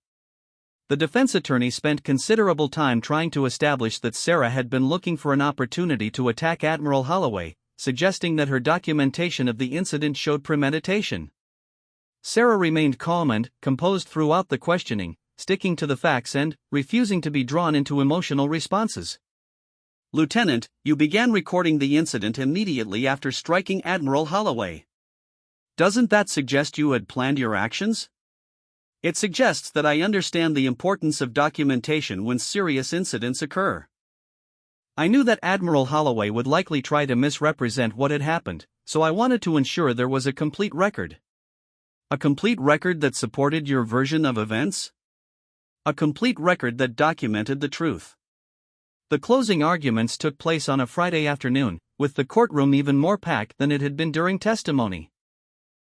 [SPEAKER 1] The defense attorney spent considerable time trying to establish that Sarah had been looking for an opportunity to attack Admiral Holloway, suggesting that her documentation of the incident showed premeditation. Sarah remained calm and composed throughout the questioning, sticking to the facts and refusing to be drawn into emotional responses. Lieutenant, you began recording the incident immediately after striking Admiral Holloway. Doesn't that suggest you had planned your actions? It suggests that I understand the importance of documentation when serious incidents occur. I knew that Admiral Holloway would likely try to misrepresent what had happened, so I wanted to ensure there was a complete record. A complete record that supported your version of events? A complete record that documented the truth. The closing arguments took place on a Friday afternoon, with the courtroom even more packed than it had been during testimony.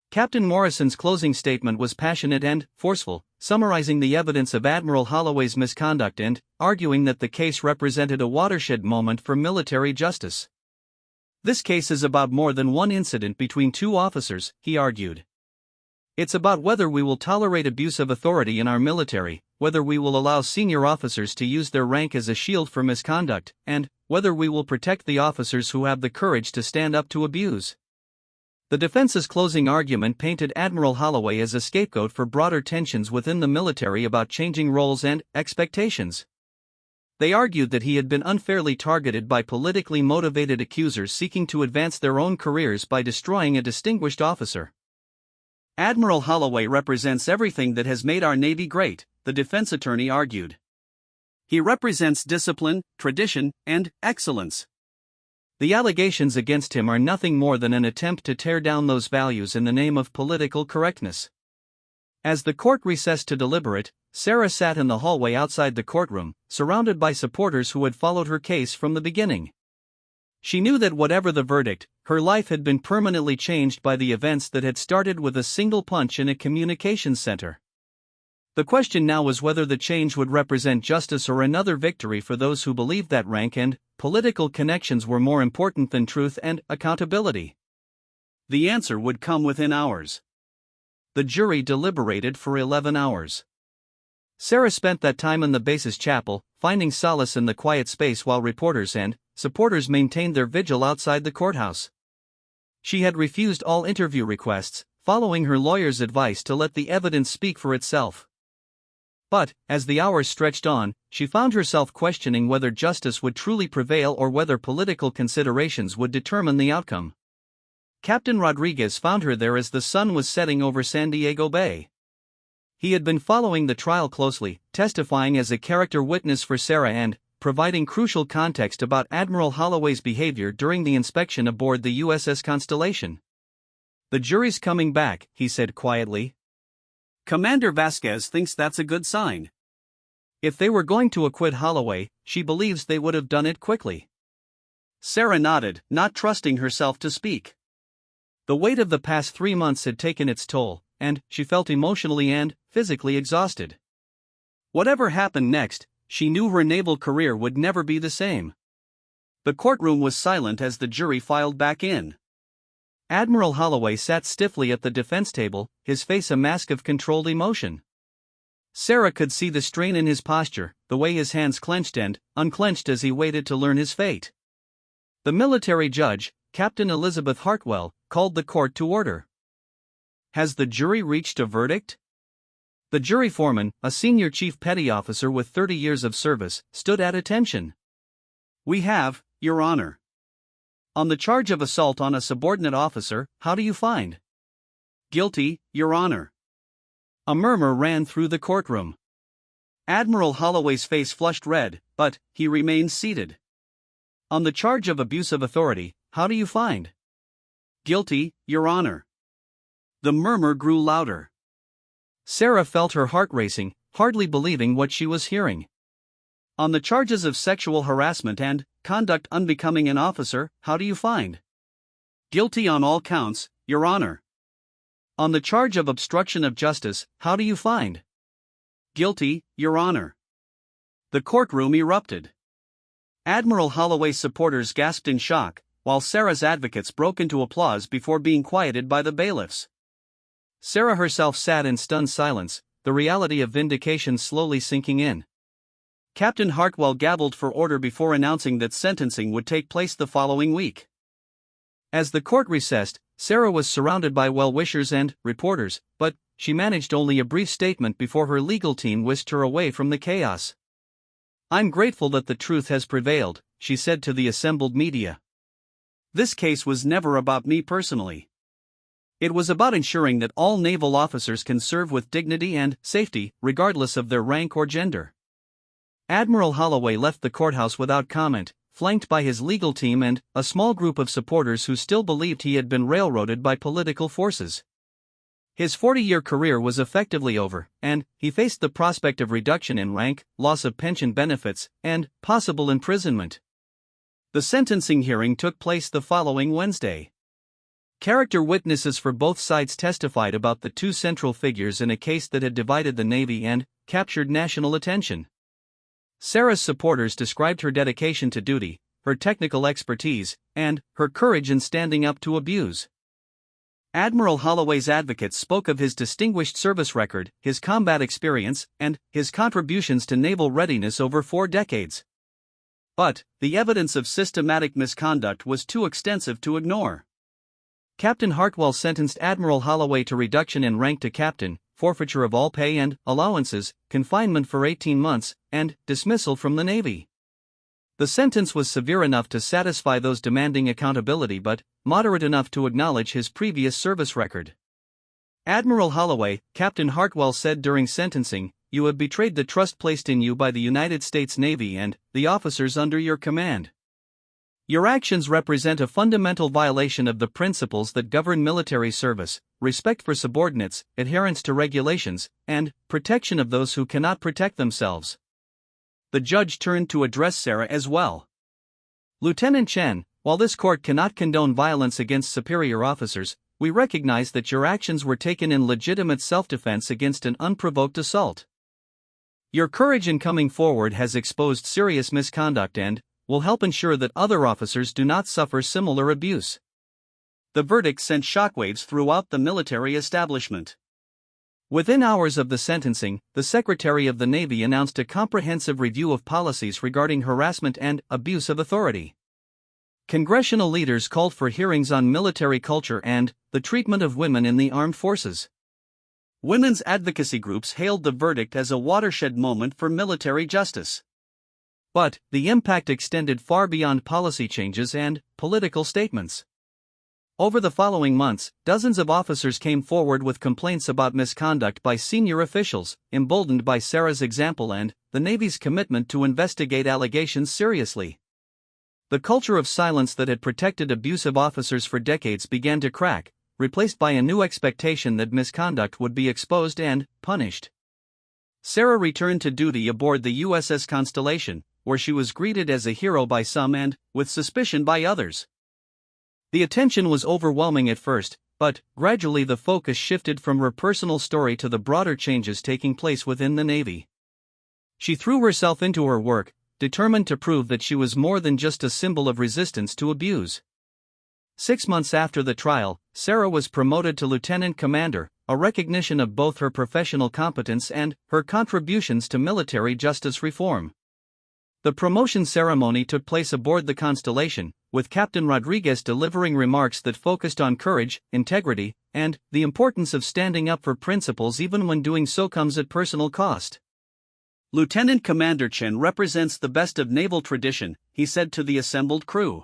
[SPEAKER 1] Captain Morrison's closing statement was passionate and forceful, summarizing the evidence of Admiral Holloway's misconduct and arguing that the case represented a watershed moment for military justice. This case is about more than one incident between two officers, he argued. It's about whether we will tolerate abuse of authority in our military, whether we will allow senior officers to use their rank as a shield for misconduct, and whether we will protect the officers who have the courage to stand up to abuse. The defense's closing argument painted Admiral Holloway as a scapegoat for broader tensions within the military about changing roles and expectations. They argued that he had been unfairly targeted by politically motivated accusers seeking to advance their own careers by destroying a distinguished officer. Admiral Holloway represents everything that has made our Navy great, the defense attorney argued. He represents discipline, tradition, and excellence. The allegations against him are nothing more than an attempt to tear down those values in the name of political correctness. As the court recessed to deliberate, Sarah sat in the hallway outside the courtroom, surrounded by supporters who had followed her case from the beginning. She knew that whatever the verdict, her life had been permanently changed by the events that had started with a single punch in a communications center. The question now was whether the change would represent justice or another victory for those who believed that rank and political connections were more important than truth and accountability. The answer would come within hours. The jury deliberated for 11 hours. Sarah spent that time in the base's chapel, finding solace in the quiet space while reporters and supporters maintained their vigil outside the courthouse. She had refused all interview requests, following her lawyer's advice to let the evidence speak for itself. But, as the hours stretched on, she found herself questioning whether justice would truly prevail or whether political considerations would determine the outcome. Captain Rodriguez found her there as the sun was setting over San Diego Bay. He had been following the trial closely, testifying as a character witness for Sarah and providing crucial context about Admiral Holloway's behavior during the inspection aboard the USS Constellation. "The jury's coming back," he said quietly. "Commander Vasquez thinks that's a good sign. If they were going to acquit Holloway, she believes they would have done it quickly." Sarah nodded, not trusting herself to speak. The weight of the past 3 months had taken its toll, and she felt emotionally and physically exhausted. Whatever happened next, she knew her naval career would never be the same. The courtroom was silent as the jury filed back in. Admiral Holloway sat stiffly at the defense table, his face a mask of controlled emotion. Sarah could see the strain in his posture, the way his hands clenched and unclenched as he waited to learn his fate. The military judge, Captain Elizabeth Hartwell, called the court to order. "Has the jury reached a verdict?" The jury foreman, a senior chief petty officer with 30 years of service, stood at attention. "We have, Your Honor. On the charge of assault on a subordinate officer, how do you find?" "Guilty, Your Honor." A murmur ran through the courtroom. Admiral Holloway's face flushed red, but he remained seated. "On the charge of abuse of authority, how do you find?" "Guilty, Your Honor." The murmur grew louder. Sarah felt her heart racing, hardly believing what she was hearing. "On the charges of sexual harassment and conduct unbecoming an officer, how do you find?" "Guilty on all counts, Your Honor." "On the charge of obstruction of justice, how do you find?" "Guilty, Your Honor." The courtroom erupted. Admiral Holloway's supporters gasped in shock, while Sarah's advocates broke into applause before being quieted by the bailiffs. Sarah herself sat in stunned silence, the reality of vindication slowly sinking in. Captain Hartwell gabbled for order before announcing that sentencing would take place the following week. As the court recessed, Sarah was surrounded by well-wishers and reporters, but she managed only a brief statement before her legal team whisked her away from the chaos. "I'm grateful that the truth has prevailed," she said to the assembled media. "This case was never about me personally. It was about ensuring that all naval officers can serve with dignity and safety, regardless of their rank or gender." Admiral Holloway left the courthouse without comment, flanked by his legal team and a small group of supporters who still believed he had been railroaded by political forces. His 40-year career was effectively over, and he faced the prospect of reduction in rank, loss of pension benefits, and possible imprisonment. The sentencing hearing took place the following Wednesday. Character witnesses for both sides testified about the two central figures in a case that had divided the Navy and captured national attention. Sarah's supporters described her dedication to duty, her technical expertise, and her courage in standing up to abuse. Admiral Holloway's advocates spoke of his distinguished service record, his combat experience, and his contributions to naval readiness over 4 decades. But the evidence of systematic misconduct was too extensive to ignore. Captain Hartwell sentenced Admiral Holloway to reduction in rank to captain, forfeiture of all pay and allowances, confinement for 18 months, and dismissal from the Navy. The sentence was severe enough to satisfy those demanding accountability but moderate enough to acknowledge his previous service record. Admiral Holloway, Captain Hartwell said during sentencing, "You have betrayed the trust placed in you by the United States Navy and the officers under your command. Your actions represent a fundamental violation of the principles that govern military service: respect for subordinates, adherence to regulations, and protection of those who cannot protect themselves." The judge turned to address Sarah as well. "Lieutenant Chen, while this court cannot condone violence against superior officers, we recognize that your actions were taken in legitimate self-defense against an unprovoked assault. Your courage in coming forward has exposed serious misconduct and will help ensure that other officers do not suffer similar abuse." The verdict sent shockwaves throughout the military establishment. Within hours of the sentencing, the Secretary of the Navy announced a comprehensive review of policies regarding harassment and abuse of authority. Congressional leaders called for hearings on military culture and the treatment of women in the armed forces. Women's advocacy groups hailed the verdict as a watershed moment for military justice. But the impact extended far beyond policy changes and political statements. Over the following months, dozens of officers came forward with complaints about misconduct by senior officials, emboldened by Sarah's example and the Navy's commitment to investigate allegations seriously. The culture of silence that had protected abusive officers for decades began to crack, replaced by a new expectation that misconduct would be exposed and punished. Sarah returned to duty aboard the USS Constellation, where she was greeted as a hero by some and with suspicion by others. The attention was overwhelming at first, but gradually the focus shifted from her personal story to the broader changes taking place within the Navy. She threw herself into her work, determined to prove that she was more than just a symbol of resistance to abuse. 6 months after the trial, Sarah was promoted to lieutenant commander, a recognition of both her professional competence and her contributions to military justice reform. The promotion ceremony took place aboard the Constellation, with Captain Rodriguez delivering remarks that focused on courage, integrity, and the importance of standing up for principles even when doing so comes at personal cost. "Lieutenant Commander Chen represents the best of naval tradition," he said to the assembled crew.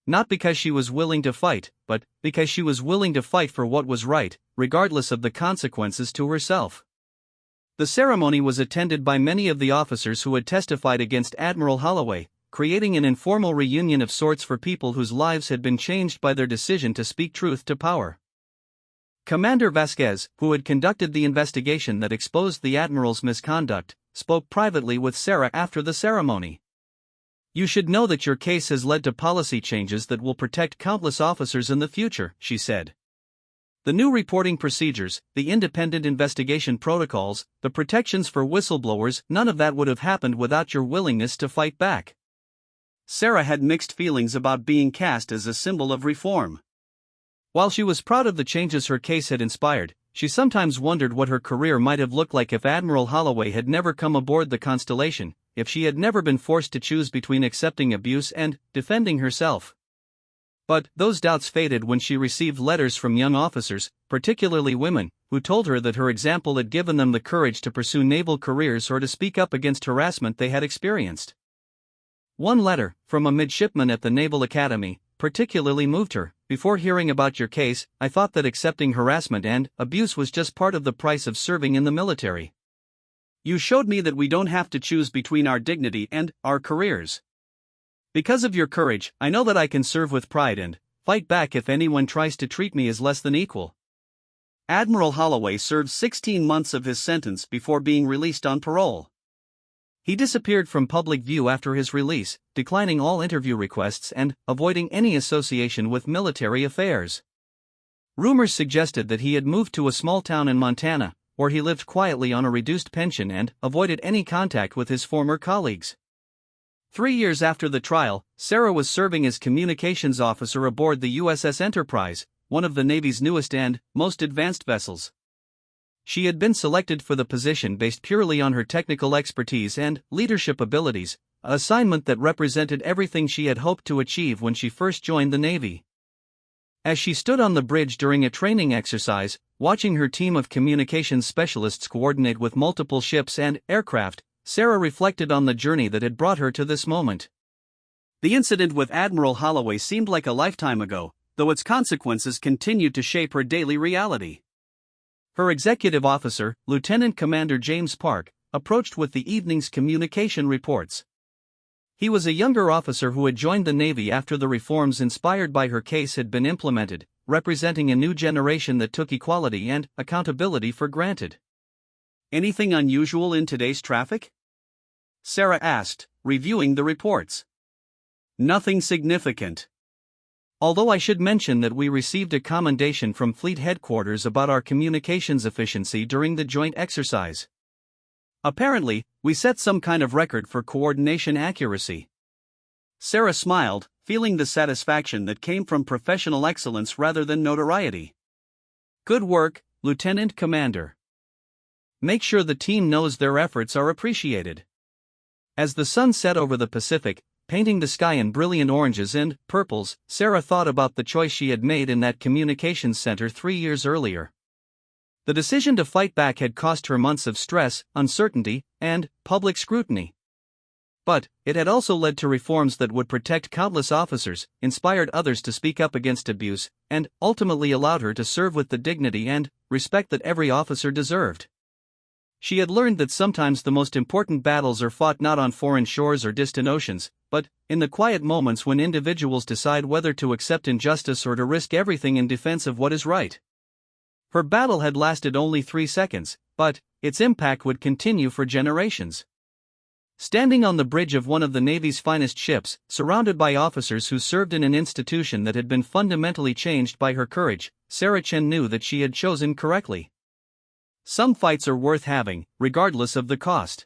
[SPEAKER 1] Not because she was willing to fight, but because she was willing to fight for what was right, regardless of the consequences to herself. The ceremony was attended by many of the officers who had testified against Admiral Holloway, creating an informal reunion of sorts for people whose lives had been changed by their decision to speak truth to power. Commander Vasquez, who had conducted the investigation that exposed the Admiral's misconduct, spoke privately with Sarah after the ceremony. "You should know that your case has led to policy changes that will protect countless officers in the future," she said. "The new reporting procedures, the independent investigation protocols, the protections for whistleblowers, none of that would have happened without your willingness to fight back. Sarah had mixed feelings about being cast as a symbol of reform. While she was proud of the changes her case had inspired, she sometimes wondered what her career might have looked like if Admiral Holloway had never come aboard the Constellation, if she had never been forced to choose between accepting abuse and defending herself. But those doubts faded when she received letters from young officers, particularly women, who told her that her example had given them the courage to pursue naval careers or to speak up against harassment they had experienced. One letter, from a midshipman at the Naval Academy, particularly moved her. "Before hearing about your case, I thought that accepting harassment and abuse was just part of the price of serving in the military. You showed me that we don't have to choose between our dignity and our careers. Because of your courage, I know that I can serve with pride and fight back if anyone tries to treat me as less than equal." Admiral Holloway served 16 months of his sentence before being released on parole. He disappeared from public view after his release, declining all interview requests and avoiding any association with military affairs. Rumors suggested that he had moved to a small town in Montana, where he lived quietly on a reduced pension and avoided any contact with his former colleagues. 3 years after the trial, Sarah was serving as communications officer aboard the USS Enterprise, one of the Navy's newest and most advanced vessels. She had been selected for the position based purely on her technical expertise and leadership abilities, an assignment that represented everything she had hoped to achieve when she first joined the Navy. As she stood on the bridge during a training exercise, watching her team of communications specialists coordinate with multiple ships and aircraft, Sarah reflected on the journey that had brought her to this moment. The incident with Admiral Holloway seemed like a lifetime ago, though its consequences continued to shape her daily reality. Her executive officer, Lieutenant Commander James Park, approached with the evening's communication reports. He was a younger officer who had joined the Navy after the reforms inspired by her case had been implemented, representing a new generation that took equality and accountability for granted. "Anything unusual in today's traffic?" Sarah asked, reviewing the reports. "Nothing significant. Although I should mention that we received a commendation from Fleet Headquarters about our communications efficiency during the joint exercise. Apparently, we set some kind of record for coordination accuracy." Sarah smiled, feeling the satisfaction that came from professional excellence rather than notoriety. "Good work, Lieutenant Commander. Make sure the team knows their efforts are appreciated." As the sun set over the Pacific, painting the sky in brilliant oranges and purples, Sarah thought about the choice she had made in that communications center 3 years earlier. The decision to fight back had cost her months of stress, uncertainty, and public scrutiny. But it had also led to reforms that would protect countless officers, inspired others to speak up against abuse, and ultimately allowed her to serve with the dignity and respect that every officer deserved. She had learned that sometimes the most important battles are fought not on foreign shores or distant oceans, but in the quiet moments when individuals decide whether to accept injustice or to risk everything in defense of what is right. Her battle had lasted only 3 seconds, but its impact would continue for generations. Standing on the bridge of one of the Navy's finest ships, surrounded by officers who served in an institution that had been fundamentally changed by her courage, Sarah Chen knew that she had chosen correctly. Some fights are worth having, regardless of the cost.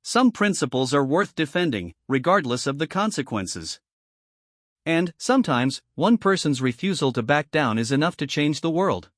[SPEAKER 1] Some principles are worth defending, regardless of the consequences. And, sometimes, one person's refusal to back down is enough to change the world.